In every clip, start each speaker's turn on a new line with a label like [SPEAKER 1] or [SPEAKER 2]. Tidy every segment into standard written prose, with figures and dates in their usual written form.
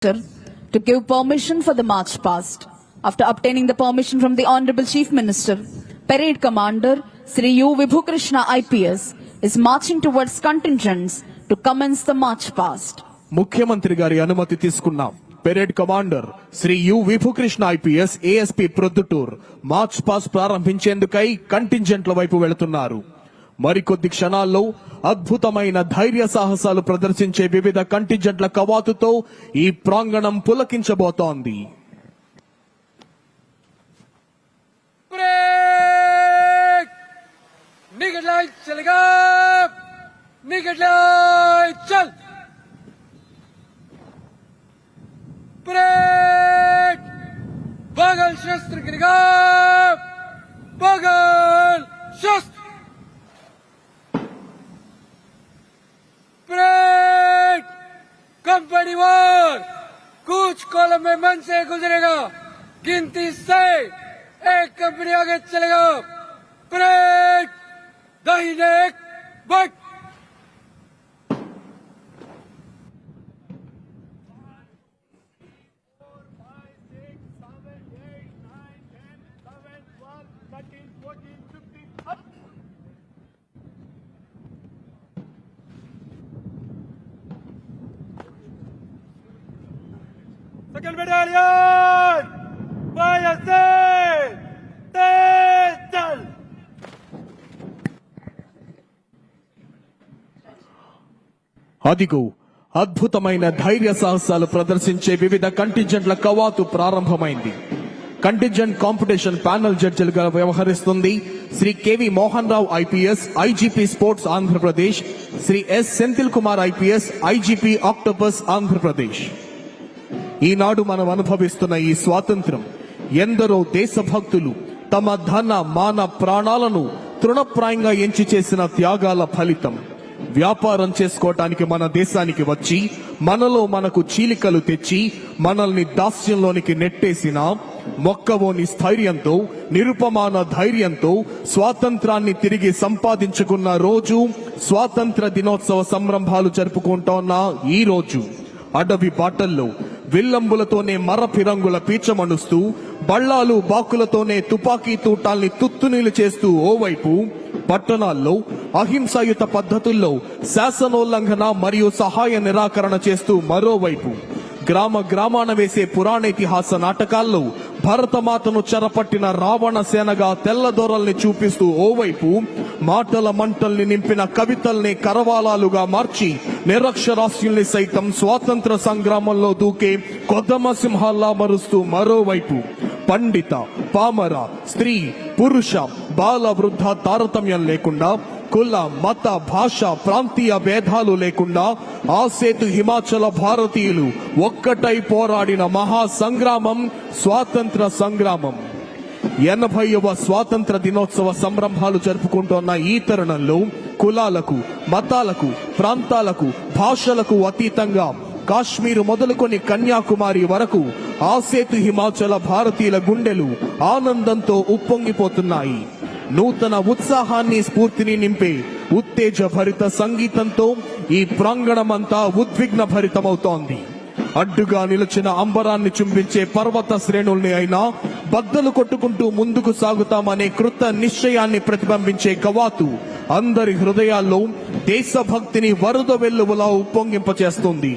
[SPEAKER 1] to give permission for the march past. After obtaining the permission from the Honorable Chief Minister, Parade Commander Sri U. Vibhukrishna IPS is marching towards contingents to commence the march past.
[SPEAKER 2] ముఖ్యమంత్రి గారి అనుమతి తీసుకున్నాం. Parade commander Shri U Vibhukrishna IPS ASP Proddatur march past ప్రారంభించేందుకై కంటింజెంట్ల వైపు వెళుతున్నారు. మరికొద్ది క్షణాల్లో అద్భుతమైన ధైర్య సాహసాలు ప్రదర్శించే వివిధ కంటింజెంట్ల కవాతుతో ఈ ప్రాంగణం పులకించబోతోంది.
[SPEAKER 3] बगल शस्त्र गिरेगा, बगल शस्त्र परेड कंपनी वार कुछ कॉलम में मन से गुजरेगा, गिनती से एक कंपनी आगे चलेगा. परेड दाहिने एक but Second battalion, fire say, Tetal.
[SPEAKER 2] అదిగో అద్భుతమైన ధైర్య సాహసాలు ప్రదర్శించే వివిధ కంటింజెంట్ల కవాతు ప్రారంభమైంది. కంటింజెంట్ కాంపిటీషన్ ప్యానెల్ జడ్జిలుగా వ్యవహరిస్తుంది Shri KV Mohan Rao IPS IGP sports Andhra Pradesh, Shri S Senthil Kumar IPS IGP Octopus Andhra Pradesh. ఈనాడు మనం అనుభవిస్తున్న ఈ స్వాతంత్ర్యం ఎందరో దేశభక్తులు తమ ధన మాన ప్రాణాలను తృణప్రాయంగా ఎంచి చేసిన త్యాగాల ఫలితం. వ్యాపారం చేసుకోవటానికి మన దేశానికి వచ్చి మనలో మనకు చీలికలు తెచ్చి మనల్ని దాస్యంలోనికి నెట్టేసిన మొక్కవోని స్థైర్యంతో నిరుపమాన ధైర్యంతో స్వాతంత్రాన్ని తిరిగి సంపాదించుకున్న రోజు స్వాతంత్ర దినోత్సవ సంరంభాలు జరుపుకుంటోన్న ఈ రోజు. అడవి బాటల్లో విల్లంబులతోనే మరపిరంగుల పీచమణుస్తూ బళ్ళాలు బాకులతోనే తుపాకీ తూటాల్ని తుత్తునీలు చేస్తూ ఓవైపు, పట్టణాల్లో అహింసాయుత పద్ధతుల్లో శాసనోల్లంఘన మరియు సహాయ నిరాకరణ చేస్తూ మరోవైపు, గ్రామ గ్రామాన వేసే పురాణేతిహాస నాటకాల్లో భరతమాతను చెరపట్టిన రావణ సేనగా తెల్లదొరల్ని చూపిస్తూ ఓవైపు, మాటల మంటల్ని నింపిన కవితల్ని కరవాలాలుగా మార్చి నిరక్షరాస్యుల్ని సైతం స్వాతంత్ర సంగ్రామంలో దూకే కొద్దమ సింహాల్లా మరుస్తూ మరోవైపు, పండిత పామర స్త్రీ పురుష బాల వృద్ధ తారతమ్యం లేకుండా, కుల మత భాష ప్రాంతీయ భేదాలు లేకుండా ఆసేతు హిమాచల భారతీయులు ఒక్కటై పోరాడిన మహా సంగ్రామం స్వాతంత్ర సంగ్రామం. 80వ స్వాతంత్ర దినోత్సవ సంరంభాలు జరుపుకుంటున్న ఈ తరుణంలో కులాలకు మతాలకు ప్రాంతాలకు భాషలకు అతీతంగా కాశ్మీరు మొదలుకొని కన్యాకుమారి వరకు ఆసేతు హిమాచల భారతీయుల గుండెలు ఆనందంతో ఉప్పొంగిపోతున్నాయి. నూతన ఉత్సాహాన్ని స్ఫూర్తిని నింపే ఉత్తేజ భరిత సంగీతంతో ఈ ప్రాంగణమంతా ఉద్విగ్న భరితమవుతోంది. అడ్డుగా నిలిచిన అంబరాన్ని చుంబించే పర్వత శ్రేణుల్ని అయినా బద్దలు కొట్టుకుంటూ ముందుకు సాగుతామనే కృత నిశ్చయాన్ని ప్రతిబింబించే కవాతు అందరి హృదయాల్లో దేశభక్తిని వరద వెల్లువలా ఉప్పొంగింపచేస్తుంది.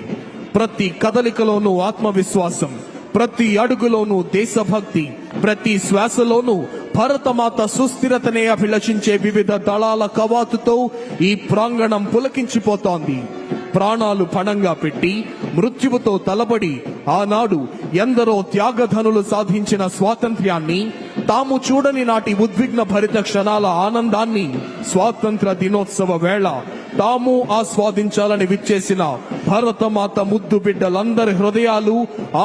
[SPEAKER 2] ప్రతి కదలికలోనూ ఆత్మవిశ్వాసం, ప్రతి అడుగులోనూ దేశభక్తి, ప్రతి శ్వాసలోనూ భరతమాత సుస్థిరతనే అభిలషించే వివిధ దళాల కవాతుతో ఈ ప్రాంగణం పులకించిపోతోంది. ప్రాణాలు పణంగా పెట్టి మృత్యువుతో తలబడి ఆనాడు ఎందరో త్యాగధనులు సాధించిన స్వాతంత్ర్యాన్ని, తాము చూడని నాటి ఉద్విగ్న భరిత క్షణాల ఆనందాన్ని స్వాతంత్ర దినోత్సవ వేళ తాము ఆస్వాదించాలని విచ్చేసిన భరతమాత ముద్దు బిడ్డలందరి హృదయాలు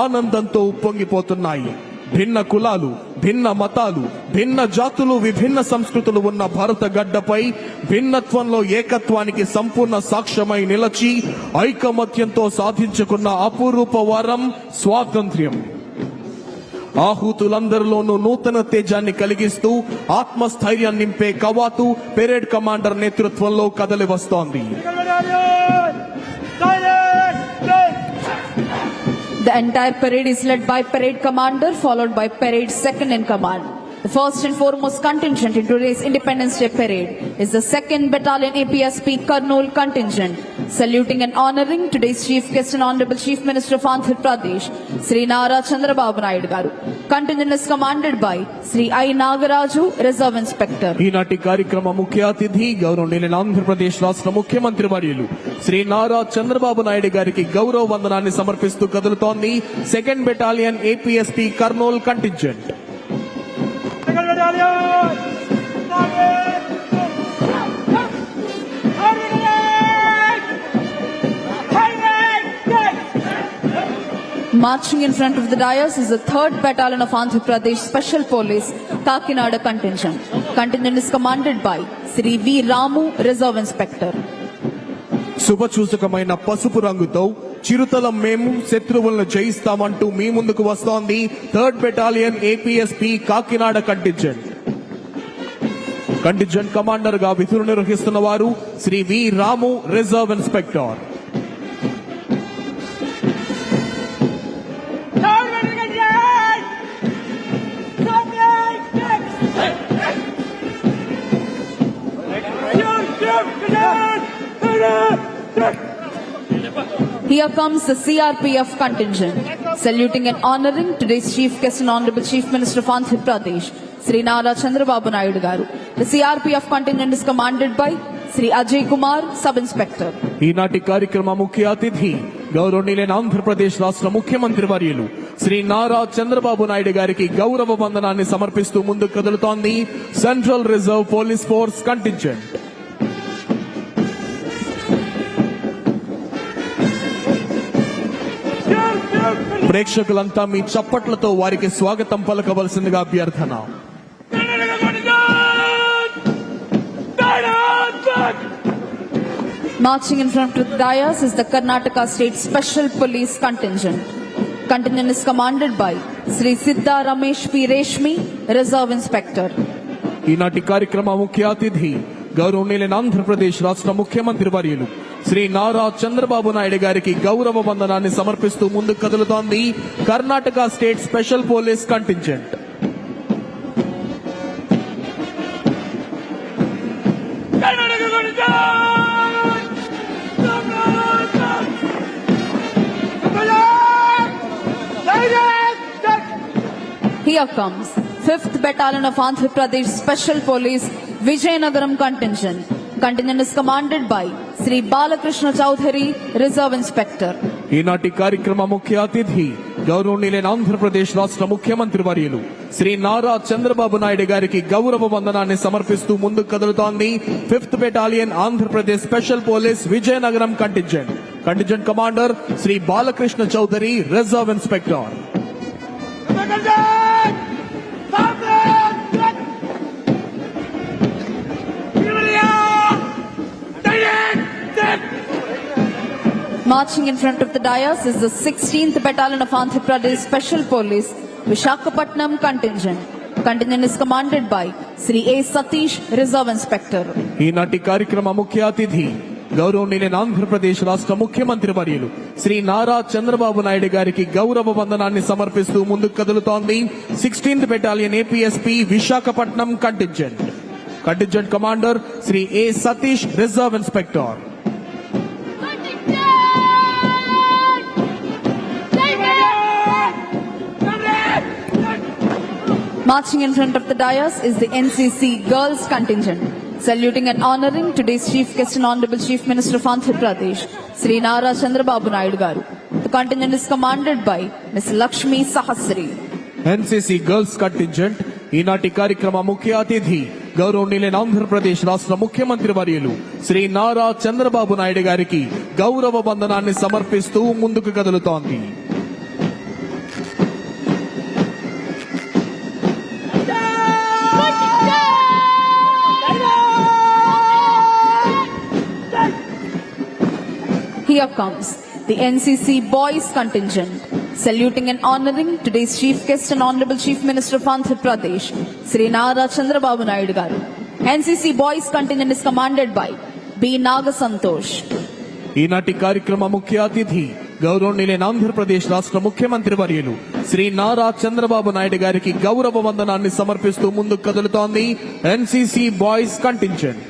[SPEAKER 2] ఆనందంతో ఉప్పొంగిపోతున్నాయి. భిన్న కులాలు, భిన్న మతాలు, భిన్న జాతులు, విభిన్న సంస్కృతులు ఉన్న భారత గడ్డపై భిన్నత్వంలో ఏకత్వానికి సంపూర్ణ సాక్ష్యమై నిలచి ఐకమత్యంతో సాధించుకున్న అపురూప వరం స్వాతంత్ర్యం. ఆహుతులందరిలోనూ నూతన తేజాన్ని కలిగిస్తూ ఆత్మస్థైర్యాన్ని నింపే కవాతు పెరేడ్ కమాండర్ నేతృత్వంలో కదలి వస్తోంది.
[SPEAKER 1] The entire parade is led by parade commander, followed by parade second in command. The first and foremost contingent in today's Independence Day parade is the 2nd Battalion APSP Kurnool contingent, saluting and honoring today's chief guest and honorable chief minister of Andhra Pradesh, Sri Nara Chandrababu Naidu garu. Contingent is commanded by Sri I Nagaraju, Reserve Inspector.
[SPEAKER 2] ఈనాటి కార్యక్రమ ముఖ్య అతిథి గౌరవనీయులైన ఆంధ్రప్రదేశ్ రాష్ట్ర ముఖ్యమంత్రి వర్యులు శ్రీ నారా చంద్రబాబు నాయుడు గారికి గౌరవ వందనాన్ని సమర్పిస్తూ కదులుతోంది 2nd battalion APSP Kurnool contingent.
[SPEAKER 3] Second Battalion!
[SPEAKER 1] Marching in front of the dais is the 3rd Battalion of Andhra Pradesh Special Police Kakinada contingent. Contingent is commanded by Sri V. Ramu, Reserve Inspector.
[SPEAKER 2] శుభసూచకమైన పసుపు రంగుతో చిరుతలం మేము శత్రువులను జయిస్తామంటూ మీ ముందుకు వస్తోంది 3rd battalion APSP Kakinada contingent. Contingent commander గా విధులు నిర్వహిస్తున్న వారు Shri V Ramu, reserve inspector.
[SPEAKER 1] Here comes the CRPF contingent, saluting and honoring today's chief guest and honorable chief minister of Andhra Pradesh, Sri Nara Chandrababu Naidu garu. The CRPF contingent is commanded by Sri Ajay Kumar, Sub Inspector.
[SPEAKER 2] ఈనాటి కార్యక్రమ ముఖ్య అతిథి గౌరవనీయులైన ఆంధ్రప్రదేశ్ రాష్ట్ర ముఖ్యమంత్రి వర్యులు శ్రీ నారా చంద్రబాబు నాయుడు గారికి గౌరవ వందనాన్ని సమర్పిస్తూ ముందుకు కదులుతోంది central reserve police force contingent. ప్రేక్షకులంతా మీ చప్పట్లతో వారికి స్వాగతం పలకవలసిందిగా అభ్యర్థన.
[SPEAKER 1] Marching in front of the dais is the Karnataka State Special Police contingent. Contingent is commanded by Sri Siddha Ramesh P. Reshmi, Reserve Inspector.
[SPEAKER 2] ఈనాటి కార్యక్రమ ముఖ్య అతిథి గౌరవనీయులైన ఆంధ్రప్రదేశ్ రాష్ట్ర ముఖ్యమంత్రి వర్యులు శ్రీ నారా చంద్రబాబు నాయుడు గారికి గౌరవ వందనాన్ని సమర్పిస్తూ ముందుకు కదులుతోంది Karnataka state special police contingent.
[SPEAKER 1] Here comes 5th Battalion of Andhra Pradesh Special Police Vijayanagaram contingent. Contingent is commanded by Sri Balakrishna Chowdhury, Reserve Inspector.
[SPEAKER 2] ఈనాటి కార్యక్రమ ముఖ్య అతిథి గౌరవనీయులైన ఆంధ్రప్రదేశ్ రాష్ట్ర ముఖ్యమంత్రి వర్యులు శ్రీ నారా చంద్రబాబు నాయుడు గారికి గౌరవ వందనాన్ని సమర్పిస్తూ ముందుకు కదులుతోంది 5th battalion Andhra Pradesh special police Vizianagaram contingent. Contingent commander Shri Balakrishna Chowdary, reserve inspector.
[SPEAKER 1] Marching in front of the dais is the 16th Battalion of Andhra Pradesh Special Police Visakhapatnam contingent. Contingent is commanded by Sri A. Satish, Reserve Inspector.
[SPEAKER 2] ఈనాటి కార్యక్రమ ముఖ్య అతిథి గౌరవనీయులైన ఆంధ్రప్రదేశ్ రాష్ట్ర ముఖ్యమంత్రి వర్యులు శ్రీ నారా చంద్రబాబు నాయుడు గారికి గౌరవ వందనాన్ని సమర్పిస్తూ ముందుకు కదులుతోంది 16th battalion APSP Visakhapatnam contingent. Contingent commander Shri A Satish, reserve inspector.
[SPEAKER 1] Marching in front of the dais is the NCC Girls contingent, saluting and honoring today's chief guest and honorable chief minister of Andhra Pradesh, Sri Nara Chandrababu Naidu garu. The contingent is commanded by Ms. Lakshmi Sahasri.
[SPEAKER 2] NCC girls contingent ఈనాటి కార్యక్రమ ముఖ్య అతిథి గౌరవనీయులైన ఆంధ్రప్రదేశ్ రాష్ట్ర ముఖ్యమంత్రి వర్యులు శ్రీ నారా చంద్రబాబు నాయుడు గారికి గౌరవ వందనాన్ని సమర్పిస్తూ ముందుకు కదులుతోంది.
[SPEAKER 1] Here comes the NCC Boys contingent, saluting and honoring today's chief guest and honorable chief minister of Andhra Pradesh, Sri Nara Chandrababu Naidu garu. NCC Boys contingent is commanded by B. Nagasantosh.
[SPEAKER 2] ఈనాటి కార్యక్రమ ముఖ్య అతిథి గౌరవనీయులైన ఆంధ్రప్రదేశ్ రాష్ట్ర ముఖ్యమంత్రి వర్యులు శ్రీ నారా చంద్రబాబు నాయుడు గారికి గౌరవ వందనాన్ని సమర్పిస్తూ ముందుకు కదులుతోంది NCC boys contingent.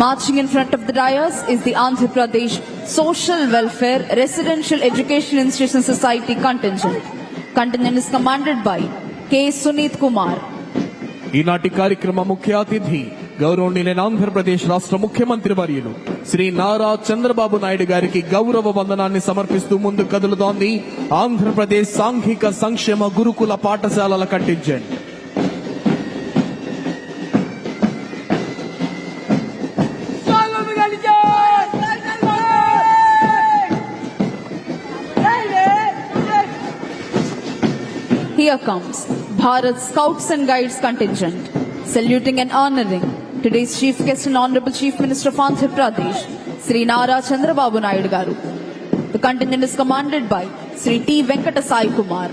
[SPEAKER 1] Marching in front of the dais is the Andhra Pradesh Social Welfare Residential Education Institution Society contingent. Contingent is commanded by K. Sunit Kumar.
[SPEAKER 2] ఈనాటి కార్యక్రమ ముఖ్య అతిథి గౌరవనీయులైన ఆంధ్రప్రదేశ్ రాష్ట్ర ముఖ్యమంత్రి వర్యులు శ్రీ నారా చంద్రబాబు నాయుడు గారికి గౌరవ వందనాన్ని సమర్పిస్తూ ముందుకు కదులుతోంది ఆంధ్రప్రదేశ్ సాంఘిక సంక్షేమ గురుకుల పాఠశాలల contingent.
[SPEAKER 1] Here comes Bharat Scouts and Guides contingent, saluting and honoring today's chief guest and honorable chief minister of Andhra Pradesh, Sri Nara Chandrababu Naidu Garu. The contingent is commanded by Sri T. Venkata Sai Kumar.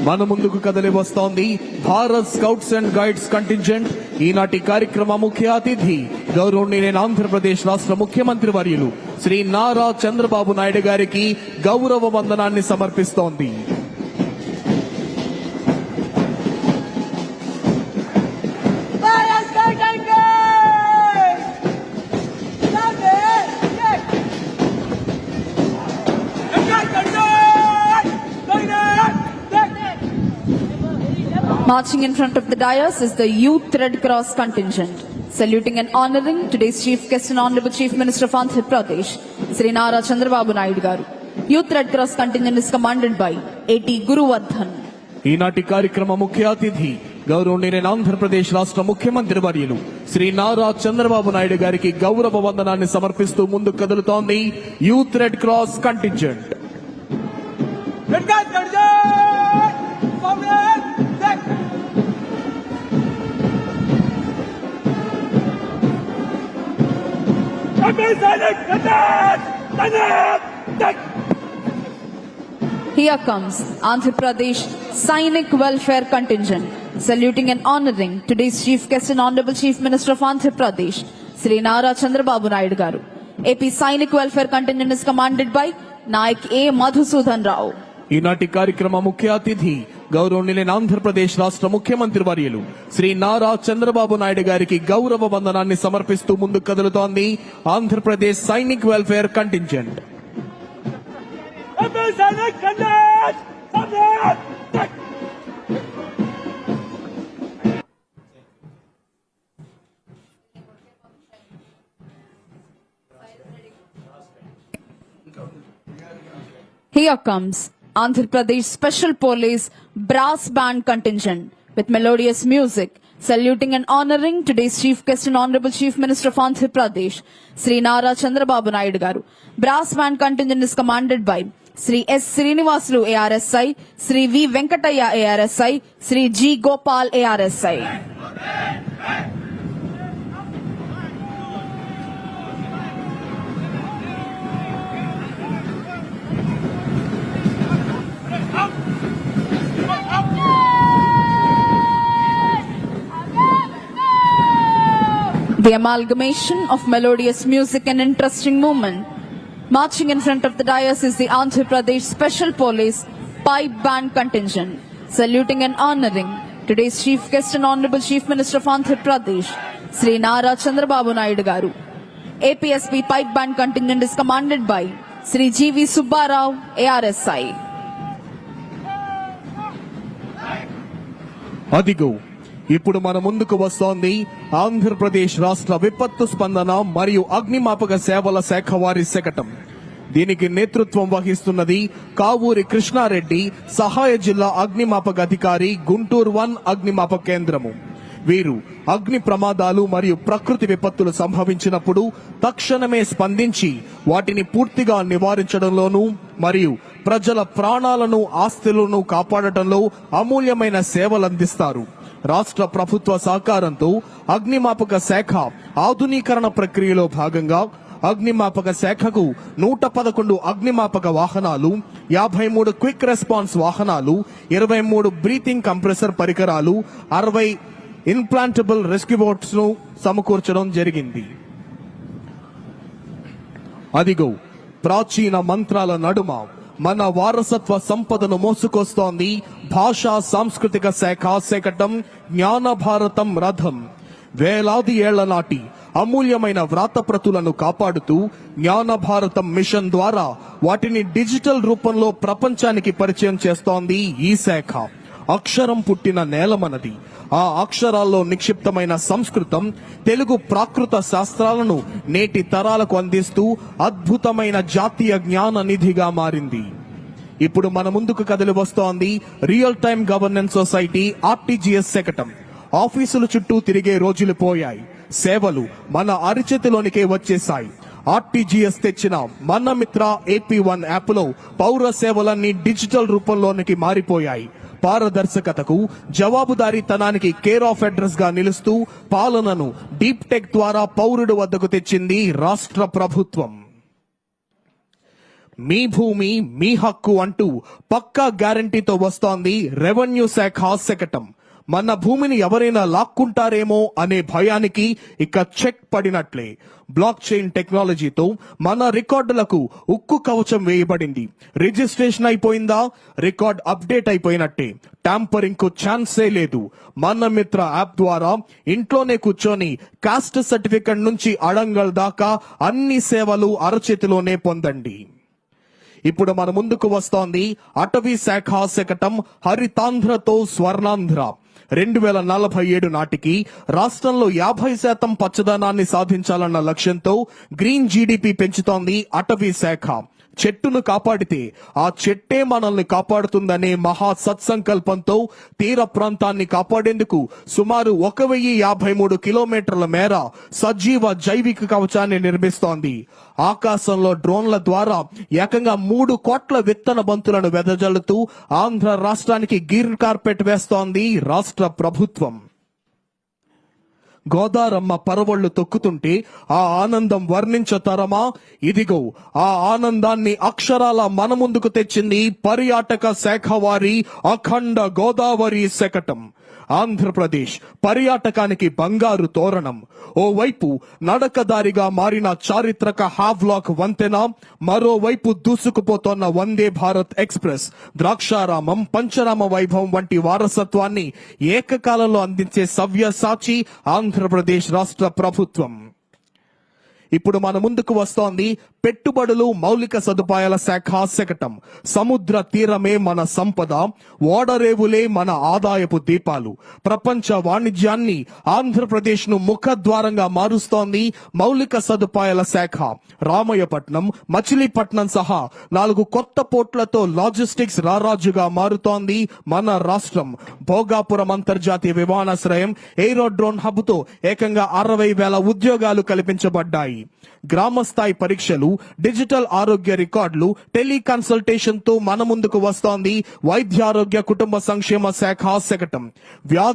[SPEAKER 2] మన ముందుకు కదలి వస్తోంది Bharat scouts and guides contingent. ఈనాటి కార్యక్రమ ముఖ్య అతిథి గౌరవనీయులైన ఆంధ్రప్రదేశ్ రాష్ట్ర ముఖ్యమంత్రి వర్యులు శ్రీ నారా చంద్రబాబు నాయుడు గారికి గౌరవ వందనాన్ని సమర్పిస్తోంది.
[SPEAKER 1] Marching in front of the dais is the Youth Red Cross contingent, saluting and honoring today's chief guest and honorable chief minister of Andhra Pradesh, Sri Nara Chandrababu Naidu Garu. Youth Red Cross contingent is commanded by A.T. Guruvardhan.
[SPEAKER 2] ఈనాటి కార్యక్రమ ముఖ్య అతిథి గౌరవనీయులైన ఆంధ్రప్రదేశ్ రాష్ట్ర ముఖ్యమంత్రి వర్యులు శ్రీ నారా చంద్రబాబు నాయుడు గారికి గౌరవ వందనాన్ని సమర్పిస్తూ ముందుకు కదులుతోంది youth red cross contingent.
[SPEAKER 1] Here comes Andhra Pradesh Sainik Welfare Contingent, saluting and honoring today's chief guest and honorable chief minister of Andhra Pradesh, Sri Nara Chandrababu Naidu Garu. AP Sainik Welfare Contingent is commanded by Naik A. Madhusudan Rao.
[SPEAKER 2] ఈనాటి కార్యక్రమ ముఖ్య అతిథి గౌరవనీయులైన ఆంధ్రప్రదేశ్ రాష్ట్ర ముఖ్యమంత్రి వర్యులు శ్రీ నారా చంద్రబాబు నాయుడు గారికి గౌరవ వందనాన్ని సమర్పిస్తూ ముందుకు కదులుతోంది Andhra Pradesh Sainik welfare contingent.
[SPEAKER 1] Here comes Andhra Pradesh Special Police Brass Band Contingent with melodious music, saluting and honoring today's chief guest and honorable chief minister of Andhra Pradesh, Sri Nara Chandrababu Naidu Garu. Brass Band Contingent is commanded by Sri S. Srinivasulu ARSI, Sri V. Venkataya ARSI, Sri G. Gopal ARSI. The amalgamation of melodious music and interesting movement. Marching in front of the dais is the Andhra Pradesh Special Police Pipe Band Contingent, saluting and honoring today's chief guest and honorable chief minister of Andhra Pradesh, Sri Nara Chandrababu Naidu Garu. APSP Pipe Band Contingent is commanded by Sri G.V. Subbarao, ARSI.
[SPEAKER 2] అదిగో ఇప్పుడు మన ముందుకు వస్తోంది ఆంధ్రప్రదేశ్ రాష్ట్ర విపత్తు స్పందన మరియు అగ్నిమాపక సేవల శాఖ వారి శకటం. దీనికి నేతృత్వం వహిస్తున్నది కావూరి కృష్ణారెడ్డి, సహాయ జిల్లా అగ్నిమాపక అధికారి, గుంటూరు 1 అగ్నిమాపక కేంద్రము. వీరు అగ్ని ప్రమాదాలు మరియు ప్రకృతి విపత్తులు సంభవించినప్పుడు తక్షణమే స్పందించి వాటిని పూర్తిగా నివారించడంలోనూ మరియు ప్రజల ప్రాణాలను ఆస్తులను కాపాడటంలో అమూల్యమైన సేవలందిస్తారు. రాష్ట్ర ప్రభుత్వ సహకారంతో అగ్నిమాపక శాఖ ఆధునీకరణ ప్రక్రియలో భాగంగా అగ్నిమాపక శాఖకు 111 అగ్నిమాపక వాహనాలు, 53 క్విక్ రెస్పాన్స్ వాహనాలు, 23 బ్రీతింగ్ కంప్రెసర్ పరికరాలు, 60 ఇన్ప్లాంటబుల్ రెస్క్యూ బోట్స్ ను సమకూర్చడం జరిగింది. అదిగో ప్రాచీన మంత్రాల నడుమ మన వారసత్వ సంపదను మోసుకొస్తోంది భాషా సాంస్కృతిక శాఖ శకటం జ్ఞాన భారతం రథం. వేలాది ఏళ్ల నాటి అమూల్యమైన వ్రాతప్రతులను కాపాడుతూ జ్ఞాన భారతం మిషన్ ద్వారా వాటిని డిజిటల్ రూపంలో ప్రపంచానికి పరిచయం చేస్తోంది ఈ శాఖ. అక్షరం పుట్టిన నేల మనది. ఆ అక్షరాల్లో నిక్షిప్తమైన సంస్కృతం, తెలుగు ప్రాకృత శాస్త్రాలను నేటి తరాలకు అందిస్తూ అద్భుతమైన జాతీయ జ్ఞాన నిధిగా మారింది. ఇప్పుడు మన ముందుకు కదిలి వస్తోంది real time governance society RTGS శకటం. ఆఫీసుల చుట్టూ తిరిగే రోజులు పోయాయి. సేవలు మన అరిచేతిలోనికే వచ్చేశాయి. ఆర్టీజీఎస్ తెచ్చిన మన మిత్ర AP1 యాప్ లో పౌర సేవలన్నీ డిజిటల్ రూపంలోనికి మారిపోయాయి. పారదర్శకతకు, జవాబుదారీతనానికి కేర్ ఆఫ్ అడ్రస్ గా నిలుస్తూ పాలనను డీప్ టెక్ ద్వారా పౌరుడు వద్దకు తెచ్చింది రాష్ట్ర ప్రభుత్వం. మీ భూమి మీ హక్కు అంటూ పక్కా గ్యారంటీతో వస్తోంది రెవెన్యూ శాఖ శకటం. మన భూమిని ఎవరైనా లాక్కుంటారేమో అనే భయానికి ఇక చెక్ పడినట్లే. బ్లాక్ చైన్ టెక్నాలజీతో మన రికార్డులకు ఉక్కు కవచం వేయబడింది. రిజిస్ట్రేషన్ అయిపోయిందా, రికార్డ్ అప్డేట్ అయిపోయినట్టే. ట్యాంపరింగ్ కు ఛాన్సే లేదు. మన మిత్ర యాప్ ద్వారా ఇంట్లోనే కూర్చొని కాస్ట్ సర్టిఫికెట్ నుంచి అడంగల్ దాకా అన్ని సేవలు అరచేతిలోనే పొందండి. ఇప్పుడు మన ముందుకు వస్తోంది అటవీ శాఖ శకటం హరితాంధ్రతో స్వర్ణాంధ్ర. 2047 నాటికి రాష్ట్రంలో 50% పచ్చదనాన్ని సాధించాలన్న లక్ష్యంతో గ్రీన్ జీడీపీ పెంచుతోంది అటవీ శాఖ. చెట్టును కాపాడితే ఆ చెట్టే మనల్ని కాపాడుతుందనే మహా సత్సంకల్పంతో తీర ప్రాంతాన్ని కాపాడేందుకు సుమారు 1053 కిలోమీటర్ల మేర సజీవ జైవిక కవచాన్ని నిర్మిస్తోంది. ఆకాశంలో డ్రోన్ల ద్వారా ఏకంగా 3 కోట్ల విత్తన బంతులను వెదజల్లుతూ ఆంధ్ర రాష్ట్రానికి గ్రీన్ కార్పెట్ వేస్తోంది రాష్ట్ర ప్రభుత్వం. గోదారమ్మ పరవళ్లు తొక్కుతుంటే ఆ ఆనందం వర్ణించతరమా? ఇదిగో ఆ ఆనందాన్ని అక్షరాల మన ముందుకు తెచ్చింది పర్యాటక శాఖ వారి అఖండ గోదావరి శకటం. ఆంధ్రప్రదేశ్ పర్యాటకానికి బంగారు తోరణం. ఓవైపు నడకదారిగా మారిన చారిత్రక హావ్లాక్ వంతెన, మరోవైపు దూసుకుపోతోన్న వందే భారత్ ఎక్స్ప్రెస్, ద్రాక్షారామం, పంచరామ వైభవం వంటి వారసత్వాన్ని ఏకకాలంలో అందించే సవ్యసాచి ఆంధ్రప్రదేశ్ రాష్ట్ర ప్రభుత్వం. ఇప్పుడు మన ముందుకు వస్తోంది పెట్టుబడులు మౌలిక సదుపాయాల శాఖ శకటం. సముద్ర తీరమే మన సంపద, ఓడరేవులే మన ఆదాయపు దీపాలు. ప్రపంచ వాణిజ్యాన్ని ఆంధ్రప్రదేశ్ ను ముఖద్వారంగా మారుస్తోంది మౌలిక సదుపాయాల శాఖ. రామయ్యపట్నం, మచిలీపట్నం సహా 4 కొత్త పోర్టులతో లాజిస్టిక్స్ రారాజుగా మారుతోంది మన రాష్ట్రం. భోగాపురం అంతర్జాతీయ విమానాశ్రయం ఎయిరోడ్రోన్ హబ్ తో ఏకంగా 60,000 ఉద్యోగాలు కల్పించబడ్డాయి. గ్రామ స్థాయి పరీక్షలు, డిజిటల్ ఆరోగ్య రికార్డులు, టెలికన్సల్టేషన్ తో మన ముందుకు వస్తోంది వైద్యారోగ్య కుటుంబ సంక్షేమ శాఖ శకటం.